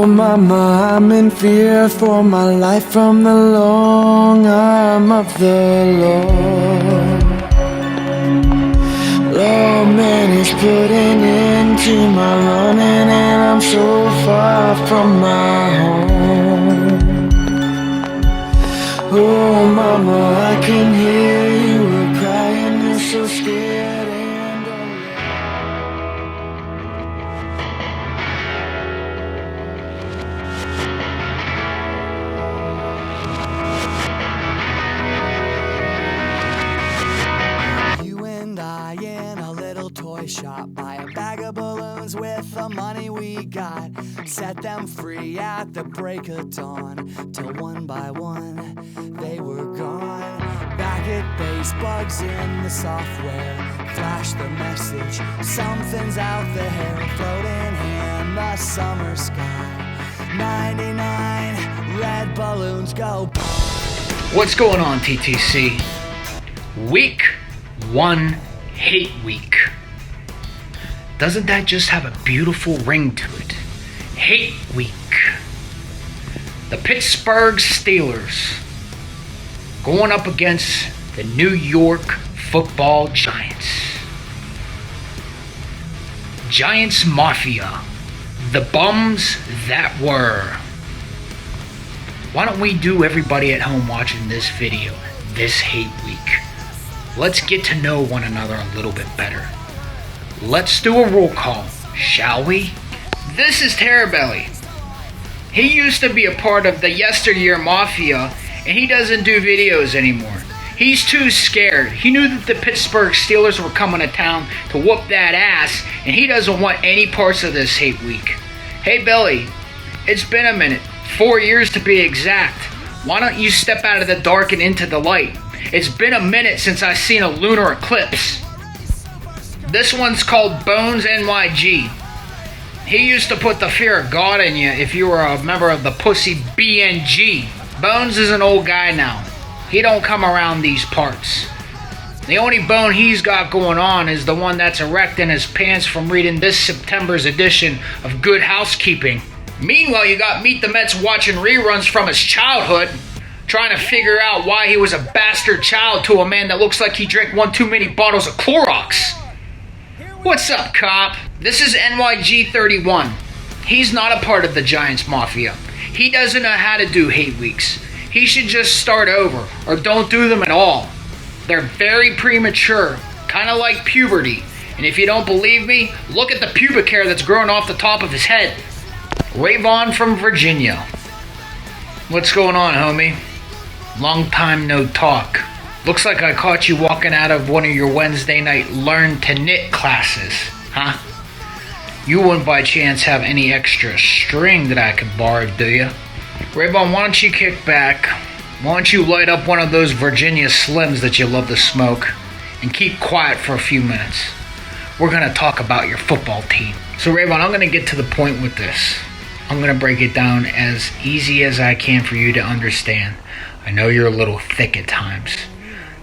Oh mama, I'm in fear for my life from the long arm of the Lord. Lord, man is putting into my running, and I'm so far from my home. Oh mama, I can hear you crying, you're so scared and alone. You and I in a little toy shop, buy a bag of balloons with the money we got, set them free at the break of dawn, till one by one they were gone. Back at base, bugs in the software flash the message, something's out there, floating in the summer sky. 99 red balloons go by. What's going on, TTC? Week 1 Hate Week. Doesn't that just have a beautiful ring to it? Hate Week. The Pittsburgh Steelers going up against the New York Football Giants. Giants Mafia. The bums that were. Why don't we do, everybody at home watching this video, this hate week? Let's get to know one another a little bit better. Let's do a roll call, shall we? This is Terrabelly. He used to be a part of the yesteryear mafia, and he doesn't do videos anymore. He's too scared. He knew that the Pittsburgh Steelers were coming to town to whoop that ass, and he doesn't want any parts of this hate week. Hey Belly, it's been a minute. 4 years to be exact. Why don't you step out of the dark and into the light? It's been a minute since I've seen a lunar eclipse. This one's called Bones NYG. He used to put the fear of God in you if you were a member of the pussy BNG. Bones is an old guy now. He don't come around these parts. The only bone he's got going on is the one that's erect in his pants from reading this September's edition of Good Housekeeping. Meanwhile, you got Meet the Mets watching reruns from his childhood, trying to figure out why he was a bastard child to a man that looks like he drank one too many bottles of Clorox. What's up, cop? This is NYG31. He's not a part of the Giants Mafia. He doesn't know how to do hate weeks. He should just start over, or don't do them at all. They're very premature, kind of like puberty. And if you don't believe me, look at the pubic hair that's growing off the top of his head. Rayvon from Virginia. What's going on, homie? Long time no talk. Looks like I caught you walking out of one of your Wednesday night learn to knit classes, huh? You wouldn't by chance have any extra string that I could borrow, do you? Rayvon, why don't you kick back? Why don't you light up one of those Virginia Slims that you love to smoke and keep quiet for a few minutes? We're going to talk about your football team. So Rayvon, I'm going to get to the point with this. I'm going to break it down as easy as I can for you to understand. I know you're a little thick at times.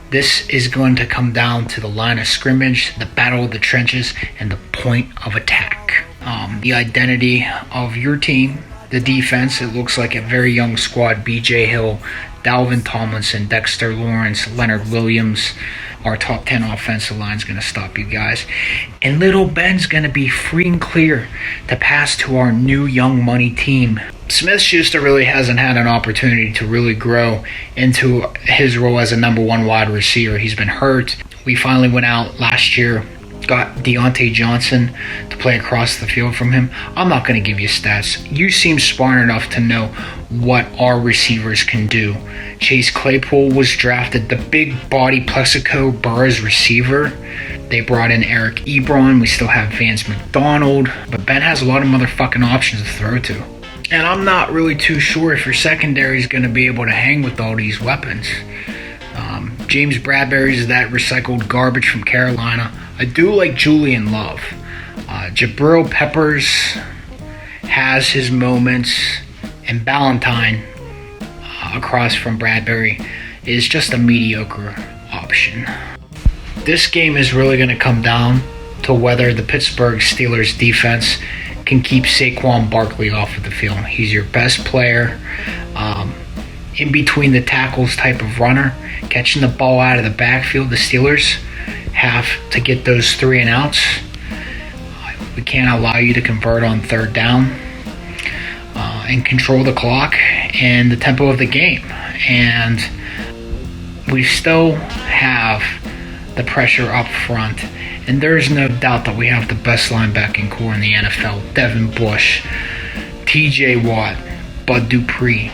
This is going to come down to the line of scrimmage, the battle of the trenches, and the point of attack. The identity of your team, the defense, it looks like a very young squad. BJ Hill, Dalvin Tomlinson, Dexter Lawrence, Leonard Williams. Our top 10 offensive line is going to stop you guys. And little Ben's going to be free and clear to pass to our new young money team. Smith-Schuster really hasn't had an opportunity to really grow into his role as a number one wide receiver. He's been hurt. We finally went out last year, got Deontay Johnson to play across the field from him. I'm not going to give you stats. You seem smart enough to know what our receivers can do. Chase Claypool was drafted, the big body Plexico Burrs receiver. They brought in Eric Ebron. We still have Vance McDonald. But Ben has a lot of motherfucking options to throw to. And I'm not really too sure if your secondary is going to be able to hang with all these weapons. James Bradbury's that recycled garbage from Carolina. I do like Julian Love. Jabril Peppers has his moments. And Ballantyne, across from Bradbury, is just a mediocre option. This game is really going to come down to whether the Pittsburgh Steelers defense can keep Saquon Barkley off of the field. He's your best player. In between the tackles type of runner, catching the ball out of the backfield. The Steelers have to get those 3 and outs. We can't allow you to convert on third down and control the clock and the tempo of the game. And we still have the pressure up front. And there's no doubt that we have the best linebacking core in the NFL. Devin Bush, TJ Watt, Bud Dupree,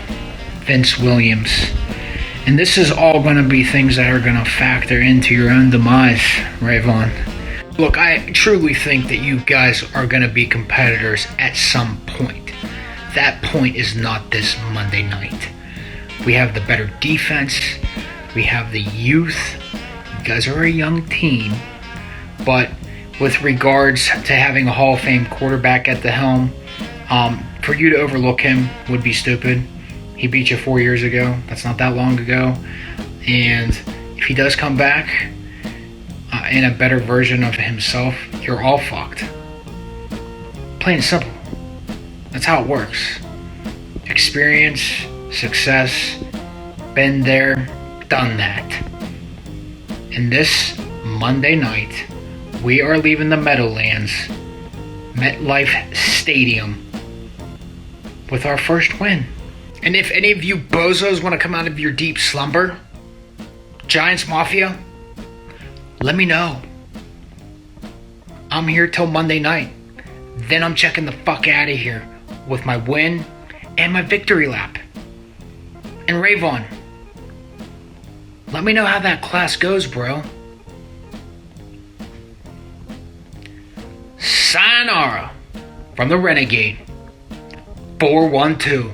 Vince Williams. And this is all going to be things that are going to factor into your own demise, Rayvon. Look, I truly think that you guys are going to be competitors at some point. That point is not this Monday night. We have the better defense. We have the youth. You guys are a young team. But with regards to having a Hall of Fame quarterback at the helm, for you to overlook him would be stupid. He beat you 4 years ago. That's not that long ago. And if he does come back in a better version of himself, you're all fucked. Plain and simple. That's how it works. Experience, success, been there, done that. And this Monday night, we are leaving the Meadowlands, MetLife Stadium, with our first win. And if any of you bozos want to come out of your deep slumber, Giants Mafia, let me know. I'm here till Monday night. Then I'm checking the fuck out of here with my win and my victory lap. And Rayvon, let me know how that class goes, bro. Sayonara from the Renegade. 412.